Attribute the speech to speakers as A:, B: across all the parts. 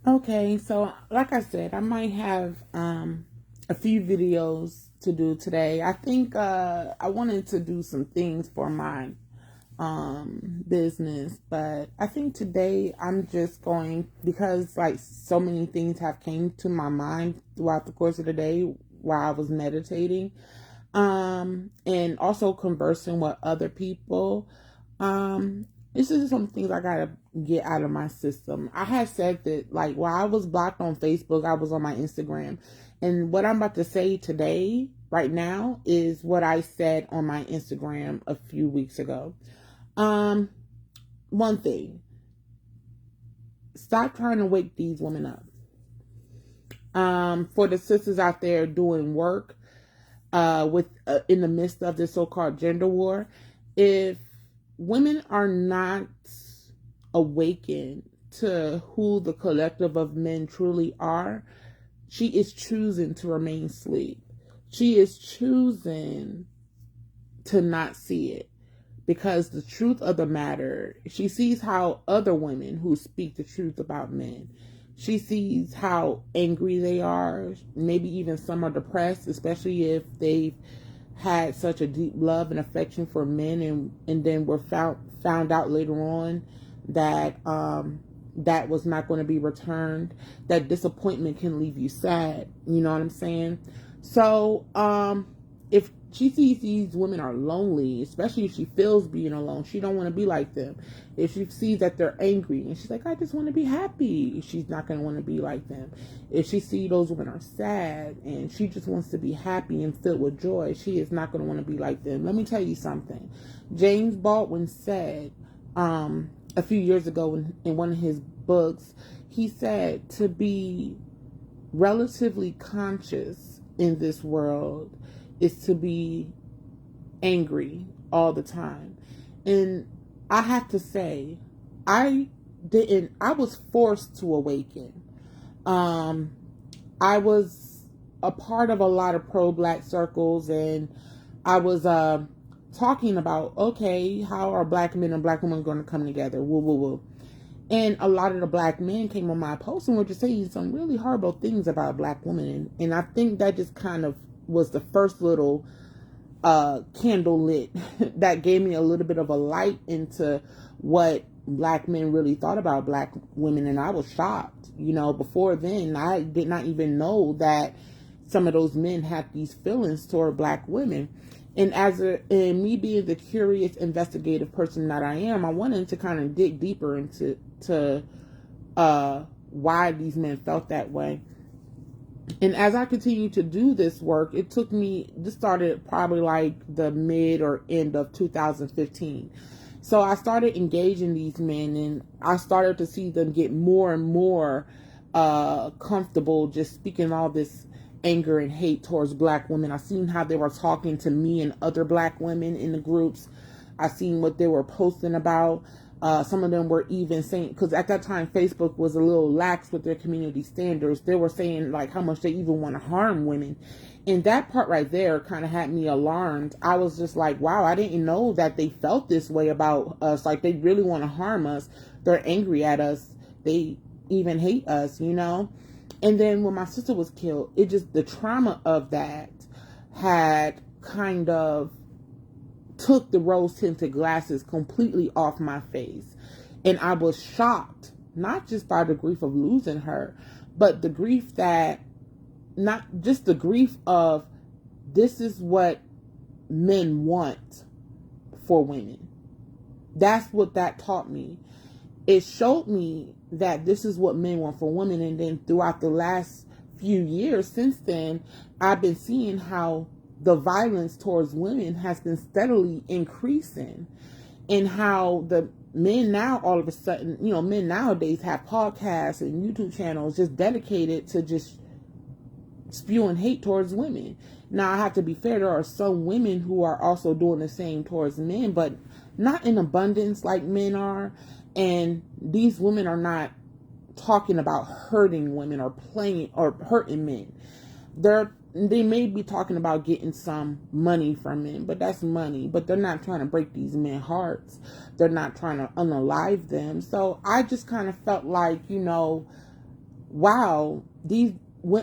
A: Okay, so like I said, I might have a few videos to do today. I think I wanted to do some things for my business, but I think today I'm just going, because like so many things have came to my mind throughout the course of the day while I was meditating, and also conversing with other people. This is some things I gotta get out of my system. I had said that, like, while I was blocked on Facebook, I was on my Instagram, and what I'm about to say today, right now, is what I said on my Instagram a few weeks ago. um One thing: stop trying to wake these women up. For the sisters out there doing work with in the midst of this so-called gender war, if women are not awakened to who the collective of men truly are, she is choosing to remain asleep. She is choosing to not see it, because the truth of the matter, she sees how other women who speak the truth about men, she sees how angry they are. Maybe even some are depressed, especially if they've had such a deep love and affection for men, and then were found out later on that that was not going to be returned. That disappointment can leave you sad. You know what I'm saying? So if she sees these women are lonely, especially if she feels being alone, she don't want to be like them. If she sees that they're angry and she's like, I just want to be happy, she's not going to want to be like them. If she sees those women are sad and she just wants to be happy and filled with joy, she is not going to want to be like them. Let me tell you something. James Baldwin said a few years ago in one of his books, he said to be relatively conscious in this world is to be angry all the time. And I have to say, I was forced to awaken. Um, I was a part of a lot of pro-black circles, and I was talking about, okay, how are black men and black women going to come together? Woo, woo, woo. And a lot of the black men came on my post and were just saying some really horrible things about black women. And I think that just kind of was the first little candle lit that gave me a little bit of a light into what black men really thought about black women. And I was shocked. You know, before then, I did not even know that some of those men had these feelings toward black women. And and me being the curious, investigative person that I am, I wanted to kind of dig deeper into why these men felt that way. And as I continued to do this work, this started probably like the mid or end of 2015. So I started engaging these men, and I started to see them get more and more comfortable just speaking all this anger and hate towards black women. I seen how they were talking to me and other black women in the groups. I seen what they were posting about. Some of them were even saying, because at that time Facebook was a little lax with their community standards, they were saying like how much they even want to harm women. And that part right there kind of had me alarmed. I was just like, wow, I didn't know that they felt this way about us. Like, they really want to harm us. They're angry at us. They even hate us, you know? And then when my sister was killed, the trauma of that had kind of took the rose tinted glasses completely off my face. And I was shocked, not just by the grief of losing her, but the grief that, not just the grief of, this is what men want for women. That's what that taught me. It showed me that this is what men want for women. And then throughout the last few years since then, I've been seeing how the violence towards women has been steadily increasing, and how the men now, all of a sudden, men nowadays have podcasts and YouTube channels just dedicated to just spewing hate towards women. Now, I have to be fair, there are some women who are also doing the same towards men, but not in abundance like men are. And these women are not talking about hurting women or playing or hurting men. They may be talking about getting some money from men, but that's money. But they're not trying to break these men's hearts. They're not trying to unalive them. So I just kind of felt like, wow,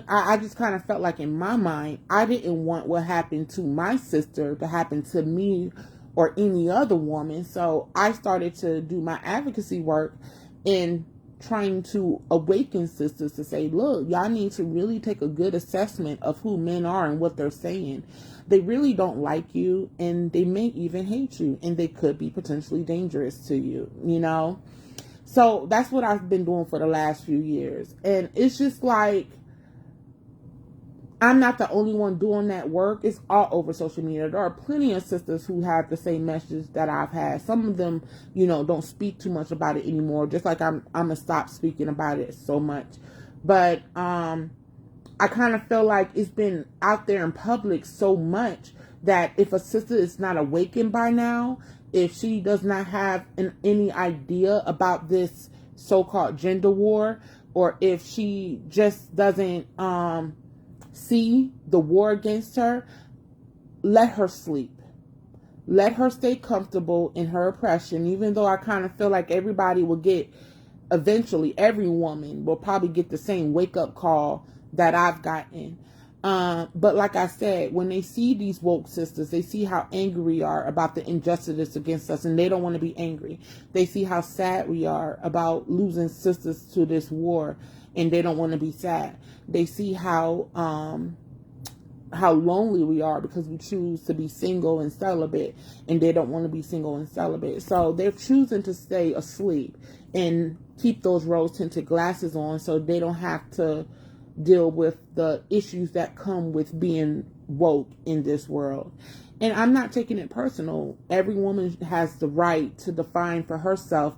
A: I just kind of felt like in my mind, I didn't want what happened to my sister to happen to me or any other woman. So I started to do my advocacy work in trying to awaken sisters to say, look, y'all need to really take a good assessment of who men are and what they're saying. They really don't like you, and they may even hate you, and they could be potentially dangerous to you, you know? So that's what I've been doing for the last few years. And it's just like, I'm not the only one doing that work. It's all over social media. There are plenty of sisters who have the same message that I've had. Some of them, you know, don't speak too much about it anymore. Just like I'm gonna stop speaking about it so much. But I kind of feel like it's been out there in public so much that if a sister is not awakened by now, if she does not have any idea about this so-called gender war, or if she just doesn't see the war against her, let her sleep. Let her stay comfortable in her oppression, even though I kind of feel like everybody will get, eventually, every woman will probably get the same wake-up call that I've gotten. But like I said, when they see these woke sisters, they see how angry we are about the injustice against us, and they don't want to be angry. They see how sad we are about losing sisters to this war, and they don't want to be sad. They see how lonely we are because we choose to be single and celibate, and they don't want to be single and celibate. So they're choosing to stay asleep and keep those rose-tinted glasses on so they don't have to deal with the issues that come with being woke in this world. And I'm not taking it personal. Every woman has the right to define for herself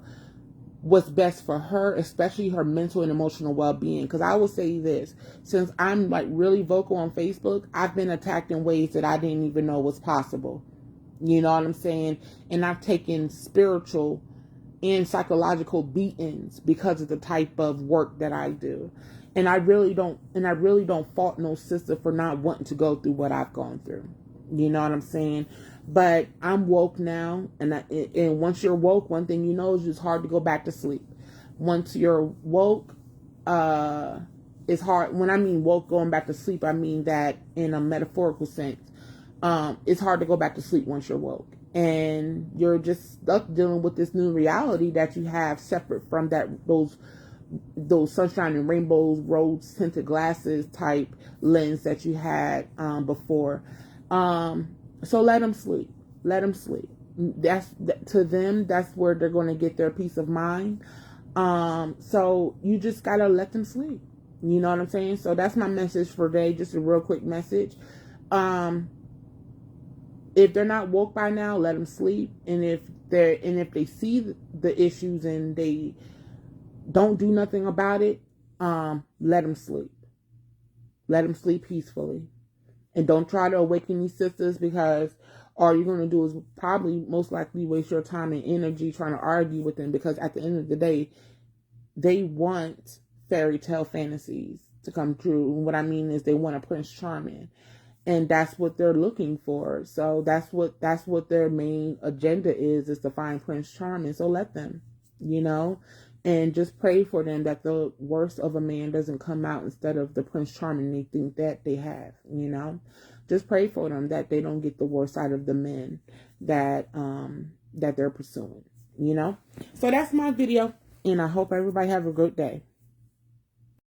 A: what's best for her, especially her mental and emotional well-being. Because I will say this, since I'm like really vocal on Facebook, I've been attacked in ways that I didn't even know was possible. You know what I'm saying? And I've taken spiritual and psychological beatings because of the type of work that I do. And I really don't fault no sister for not wanting to go through what I've gone through. You know what I'm saying? But I'm woke now, and once you're woke, one thing you know is it's hard to go back to sleep. Once you're woke, it's hard. When I mean woke, going back to sleep, I mean that in a metaphorical sense. It's hard to go back to sleep once you're woke, and you're just stuck dealing with this new reality that you have separate from those sunshine and rainbows, rose tinted glasses type lens that you had before. So let them sleep. Let them sleep. To them, that's where they're going to get their peace of mind. So you just gotta let them sleep. You know what I'm saying? So that's my message for today. Just a real quick message. If they're not woke by now, let them sleep. And if they see the issues and they don't do nothing about it, let them sleep. Let them sleep peacefully. And don't try to awaken these sisters, because all you're going to do is probably most likely waste your time and energy trying to argue with them, because at the end of the day, they want fairy tale fantasies to come true. And what I mean is they want a Prince Charming. And that's what they're looking for. So that's what their main agenda is to find Prince Charming. So let them, you know. And just pray for them that the worst of a man doesn't come out instead of the Prince Charming they think that they have, you know. Just pray for them that they don't get the worst out of the men that they're pursuing, you know. So that's my video, and I hope everybody have a good day.